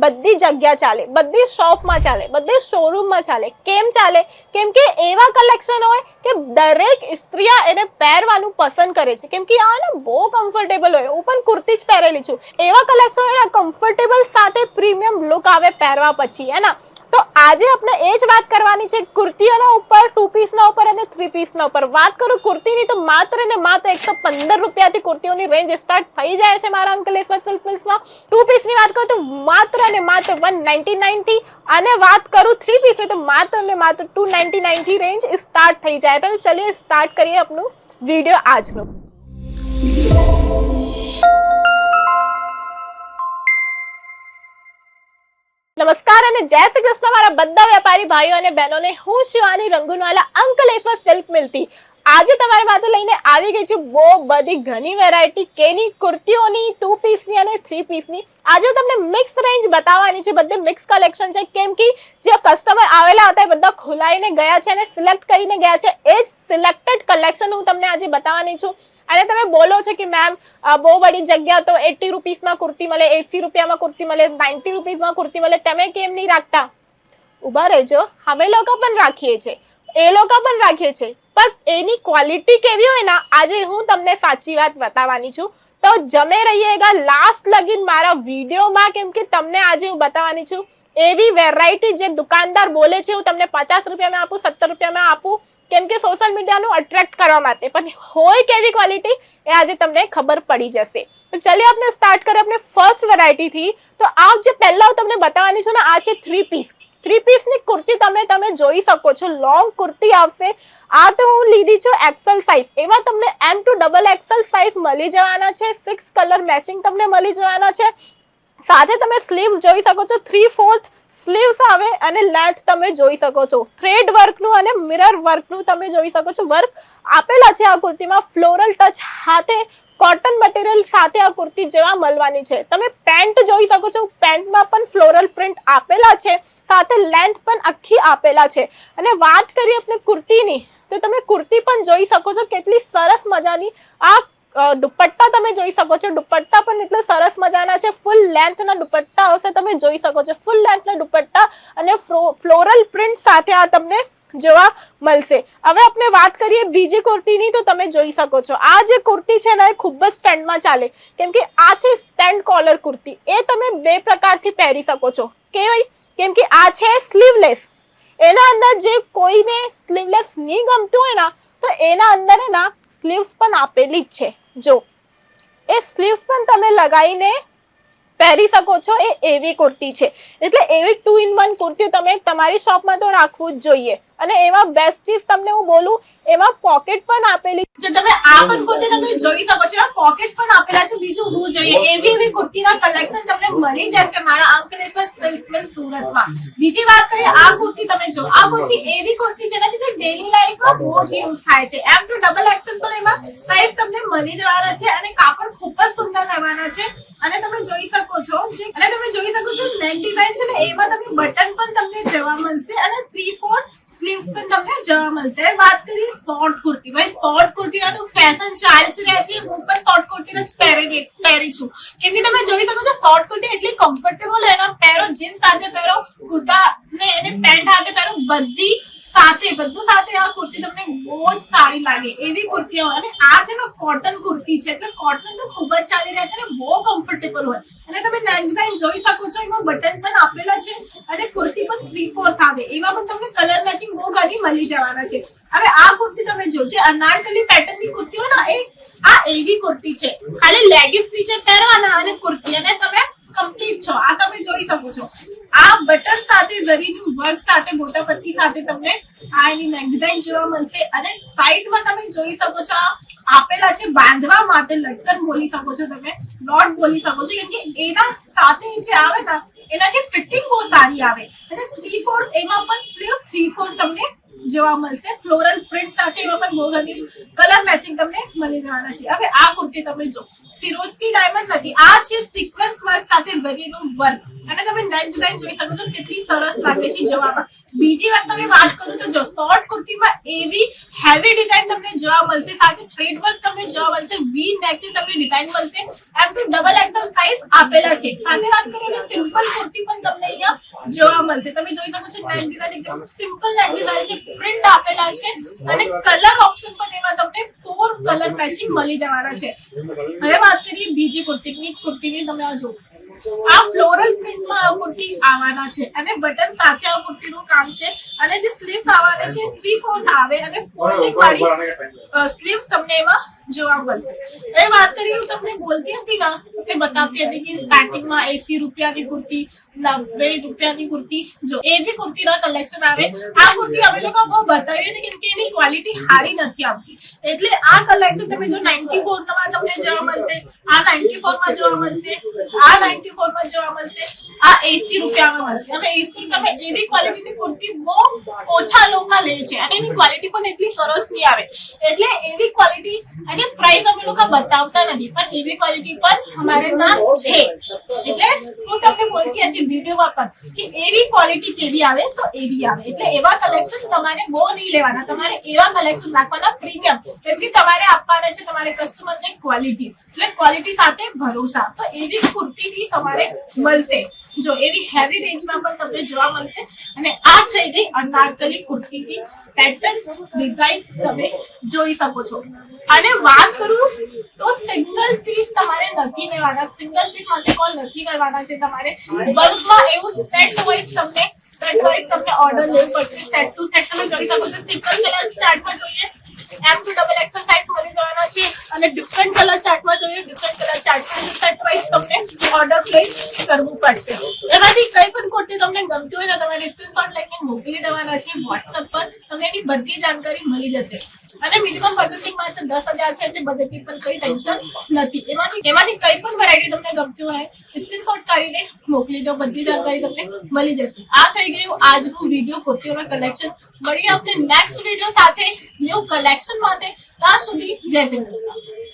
બધી જગ્યા ચાલે, બધી શોપમાં ચાલે, બધી શોરૂમમાં ચાલે. કેમ ચાલે? કેમ કે એવા કલેક્શન હોય કે દરેક સ્ત્રીઓ એને પહેરવાનું પસંદ કરે છે, કેમ કે આ ને બહુ કમ્ફર્ટેબલ હોય. હું પણ કુર્તી જ પહેરેલી છું. એવા કલેક્શન હોય કમ્ફર્ટેબલ સાથે પ્રીમિયમ લુક આવે પહેરવા પછી, હે ના? તો આજે આપણે એ જ વાત કરવાની છે કુર્તીઓના ઉપર, 2 પીસના ઉપર અને 3 પીસના ઉપર. વાત કરું કુર્તીની તો માત્ર ને માત્ર 115 રૂપિયાથી કુર્તીઓની રેન્જ સ્ટાર્ટ થઈ જાય છે મારા અંકલેશ્વર સિલ્ક મિલ્સમાં. 2 પીસની વાત કરું તો માત્ર ને માત્ર 199 થી, અને વાત કરું 3 પીસની તો માત્ર ને માત્ર 299 થી રેન્જ સ્ટાર્ટ થઈ જાય. તો ચલિए સ્ટાર્ટ કરીએ આપણું વિડીયો આજનો. નમસ્કાર અને જય શ્રી કૃષ્ણ મારા બધા વેપારી ભાઈઓ અને બહેનોને. હું શિવાની રંગુનવાલા અંકલેશ્વર સિલ્ક મિલથી આજે તમારી માટે લઈને આવી ગઈ છું બહુ બધી ઘણી વેરાયટી કેની કુર્તીઓની, 2 પીસની અને 3 પીસની. આજે તમને મિક્સ રેન્જ બતાવવાની છે, બધે મિક્સ કલેક્શન છે, કેમ કે જે કસ્ટમર આવેલા હતા એ બધા ખોલાઈને ગયા છે અને સિલેક્ટ કરીને ગયા છે. એ જ સિલેક્ટેડ કલેક્શન હું તમને આજે બતાવવાની છું. અને તમે બોલો છો કે મેમ બહુ બધી જગ્યા તો 80 રૂપીસમાં કુર્તી મળે, 80 રૂપિયામાં કુર્તી મળે, 90 રૂપીસમાં કુર્તી મળે, તમે કેમ નહીં રાખતા? ઉભા રહેજો, અમે લોકો પણ રાખીએ છીએ, એ લોકો પણ રાખીએ છીએ, પણ એની ક્વોલિટી કેવી હોય ને આજે હું તમને સાચી વાત બતાવવાની છું. તો જમે રહીએગા લાસ્ટ લગીન મારા વિડીયોમાં, કેમ કે તમને આજે હું બતાવવાની છું એવી વેરાયટી જે દુકાનદાર બોલે છે હું તમને 50 રૂપિયામાં આપું, 70 રૂપિયામાં આપું, કેમ કે સોશિયલ મીડિયાનું અટ્રેક્ટ કરવા માટે, પણ હોય કેવી ક્વોલિટી એ આજે તમને ખબર પડી જશે. તો ચલિए આપણે સ્ટાર્ટ કરીએ આપણે ફર્સ્ટ વેરાયટી થી. તો આ જે પહેલા હું તમને બતાવવાની છું ને આ છે 3 પીસ. 3 પીસની કુર્તી તમે જોઈ શકો છો, લોંગ કુર્તી આવશે. આ તો હું લીધી છું એક્સેલ સાઇઝ. એમાં તમને M to double XL size મળી જવાના છે. 6 કલર મેચિંગ તમને મળી જવાના છે. સાથે તમે સ્લીવ્સ જોઈ શકો છો, 3/4 સ્લીવ્સ આવે અને લેન્થ તમે જોઈ શકો છો. થ્રેડ વર્કનું અને મિરર વર્કનું તમે જોઈ શકો છો. વર્ક આપેલા છે આ કુર્તીમાં, ફ્લોરલ ટચ હાથે કોટન મટીરિયલ સાથે આ કુર્તી જેવા મળવાની છે. તમે પેન્ટ જોઈ શકો છો, પેન્ટમાં પણ ફ્લોરલ પ્રિન્ટ આપેલા છે, સાથે લેન્થ પણ આખી આપેલા છે. અને વાત કરીએ આપણે કુર્તીની તો તમે કુર્તી પણ જોઈ શકો છો કેટલી સરસ મજાની. આ દુપટ્ટા તમે જોઈ શકો છો, દુપટ્ટા પણ એટલા સરસ મજાના છે. ફૂલ લેન્થના દુપટ્ટા આવશે, તમે જોઈ શકો છો. ફૂલ લેન્થના દુપટ્ટા અને ફ્લોરલ પ્રિન્ટ સાથે આ તમને જોવા મળશે. હવે આપણે વાત કરીએ બીજી કુર્તીની તો તમે જોઈ શકો છો આ જે કુર્તી છે ને એ ખૂબ જ ટ્રેન્ડમાં ચાલે, કેમ કે આ છે સ્ટેન્ડ કોલર કુર્તી. એ તમે બે પ્રકારથી પહેરી શકો છો. કેમ કે આ છે સ્લીવલેસ. એના અંદર જે કોઈને સ્લીવલેસ નહીં ગમતું હોય ને તો એના અંદર એના સ્લીવ્સ પણ આપેલી જ છે. જો એ સ્લીવ્સ પણ તમે લગાવીને પહેરી શકો છો. એ એવી કુર્તી છે, એટલે એવી 2 in 1 કુર્તી તમે તમારી શોપમાં તો રાખવું જ જોઈએ. અને એમાં બેસ્ટ ચીજ તમને હું બોલું, એમાં પોકેટ પણ આપેલી છે. તમે આ પણ કુર્તી તમે જોઈ શકો છો, પોકેટ પણ આપેલા છે. બીજું હું જોઈએ એવી કુર્તીના કલેક્શન તમને મળી જશે મારા અંકલેશ્વર સિલ્ક મિલ સુરતમાં. બીજી વાત કરીએ આ કુર્તી તમે જો, આ કુર્તી એવી કુર્તી છે ને જે ડેલી લાઈફમાં બહુ જ યુઝ થાય છે. M to ડબલ એક્સેલ પણ એમાં સાઈઝ તમને મળી જવાના છે અને કાપડ ખૂબ જ સુંદર રહેવાના છે. અને તમે જોઈ શકો છો નેક ડિઝાઇન છે ને એમાં તમે બટન પણ તમને જોવા મળશે અને 3/4 સ્લીવ્સ પણ તમને જોવા મળશે. વાત કરીએ શોર્ટ કુર્તી, ભાઈ શોર્ટ કુર્તીનું ફેશન ચાલી રહ્યા છે. હું પણ શોર્ટ કુર્તી જ પહેરી છું, કેમ કે તમે જોઈ શકો છો શોર્ટ કુર્તી એટલી કમ્ફર્ટેબલ હોય ને, પહેરો જીન્સ સાથે પહેરો, કુર્તા ને એને પેન્ટ સાથે પહેરો, બધું સાથે આ કુર્તી તમને બહુ જ સારી લાગે એવી કુર્તી હોય. અને આ છે ને કોટન કુર્તી છે, એટલે કોટન તો ખૂબ જ ચાલી રહ્યા છે અને બહુ કમ્ફર્ટેબલ હોય. અને તમે નેક ડિઝાઇન જોઈ શકો છો, એમાં બટન પણ આપેલા છે અને કુર્તી પણ 3/4 આવે. એમાં પણ તમને કલર મેચિંગ બહુ ઘણી મળી જવાના છે. હવે આ કુર્તી તમે જો, જે અનારકલી પેટર્નની કુર્તી હોય ને આ એવી કુર્તી છે. ખાલી લેગિંગ્સ નીચે પહેરવાના અને કુર્તી, અને તમે કમ્પ્લીટ છો. આ તમે જોઈ શકો છો આ બટન સાથે, જરીનું વર્ક સાથે, ગોટા પટ્ટી સાથે તમને આ એની નેક ડિઝાઇન જોવા મળશે. અને સાઈડમાં તમે જોઈ શકો છો આ આપેલા છે બાંધવા માટે લટકન બોલી શકો છો, તમે નોટ બોલી શકો છો, કેમ કે એના સાથે જે આવે ને એનાથી ફિટિંગ બહુ સારી આવે. અને 3/4 એમાં પણ સ્લીવ 3/4 તમને જોવા મળશે. ફ્લોરલ પ્રિન્ટ સાથે એમાં પણ બહુ ઘણી કલર મેચિંગ તમને મળી જવાના છે. હવે આ કુર્તી તમે જો, સિરોસ્કી ડાયમંડ નથી, આ છે સિક્વન્સ વર્ક સાથે ઝરીનું વર્ક. અને તમે નેક ડિઝાઇન જોઈ શકો છો કેટલી સરસ લાગે છે જોવામાં. બીજી વાત તમે વાત કરું તો જો શોર્ટ કુર્તીમાં એવી હેવી ડિઝાઇન તમને જોવા મળશે, સાથે થ્રેડ વર્ક તમને જોવા મળશે, વી નેકની તમને ડિઝાઇન મળશે, M2 ડબલ XL સાઇઝ આપેલા છે. સાથે વાત કરીએ સિમ્પલ કુર્તી પણ તમને અહીંયા જોવા મળશે. તમે જોઈ શકો છો નેક ડિઝાઇન એકદમ સિમ્પલ નેક ડિઝાઇન છે, પ્રિન્ટ આપેલા છે અને કલર ઓપ્શન પણ એમાં તમને 4 કલર મેચિંગ મળી જવાના છે. હવે વાત કરીએ બીજી કુર્તીની તમે આ જો આ ફ્લોરલ પ્રિન્ટમાં આ કુર્તી આવવાના છે અને બટન સાથે આ કુર્તીનું કામ છે અને જે સ્લીવ્સ આવવાના છે 3/4 આવે અને ફોલ્ડિંગ વાળી સ્લીવ્સ તમને એમાં જોવા મળશે. હવે વાત કરીએ હું તમને બોલતી હતી ના કે બતાવતી હતી કે સ્ટાર્ટિંગમાં 80 રૂપિયાની કુર્તી, 90 રૂપિયાની કુર્તી, જો એવી કુર્તીના કલેક્શન આવે. આ કુર્તી અમે લોકો બહુ બતાવીએ ને કેમ કે એની ક્વોલિટી સારી નથી આવતી, એટલે આ કલેક્શન તમે જો 94 માં તમને જોવા મળશે, આ 94 માં જોવા મળશે, આ 94 માં જોવા મળશે, આ 80 રૂપિયામાં મળશે. હવે 80 રૂપિયામાં એવી ક્વોલિટીની કુર્તી બહુ ઓછા લોકો લે છે અને એની ક્વોલિટી પણ એટલી સરસ નહીં આવે, એટલે એવી ક્વોલિટી અને પ્રાઇસ અમે લોકો બતાવતા નથી, પણ એવી ક્વોલિટી પણ અમારે ત્યાં છે. એટલે હું તમને બોલતી હતી વિડીયોમાં પણ કે એવી ક્વોલિટી કેવી આવે તો એવી આવે, એટલે એવા કલેક્શન તમારે બહુ નહીં લેવાના, તમારે એવા કલેક્શન રાખવાના પ્રીમિયમ, કેમ કે તમારે આપવાના છે તમારે કસ્ટમરને ક્વોલિટી, એટલે ક્વોલિટી સાથે ભરોસા. તો એવી કુર્તી બી તમારે મળશે, જો એવી હેવી રેન્જમાં પણ તમને જોવા મળશે. અને આ થઈ ગઈ અનારકલી કુર્તીની પેટર્ન ડિઝાઇન, તમે જોઈ શકો છો. અને વાત કરું તો સિંગલ પીસ તમારે નથી લેવાના, સિંગલ પીસ માટે કોલ નથી કરવાના છે, તમારે બલ્કમાં એવું સેટ વાઇઝ તમને ઓર્ડર લેવું પડશે. સેટ ટુ સેટ તમે જોઈ શકો છો. સિંગલ કલર ચાર્ટમાં જોઈએ M2 ડબલ XL સાઇઝ મળી જવાના છે અને ડિફરન્ટ કલર ચાર્ટમાં જોઈએ ડિફરન્ટ કલર ચાર્ટમાં સેટ વાઇઝ તમને ઓર્ડર પ્લેસ કરવું પડશે. એમાંથી કઈ પણ કુર્તી તમને ગમતી હોય તો તમારે સ્ક્રીનશોટ લઈને મોકલી દેવાના છે WhatsApp પર, તમને એની બધી જાણકારી મળી જશે. અને મિનિમમ પર્ચેસિંગ માટે 10,000 છે, એટલે બજેટની પણ કઈ ટેન્શન નથી. એમાંથી કઈ પણ વેરાયટી તમને ગમતી હોય સ્ક્રીનશોટ કરીને મોકલી દો, બધી જાણકારી તમને મળી જશે. આ થઈ ગયું આજનું વિડીયો કુર્તીઓના કલેક્શન. મળીએ આપણે નેક્સ્ટ વિડીયો સાથે ન્યૂ કલેક્શન માટે. ત્યાં સુધી જય શ્રી કૃષ્ણ.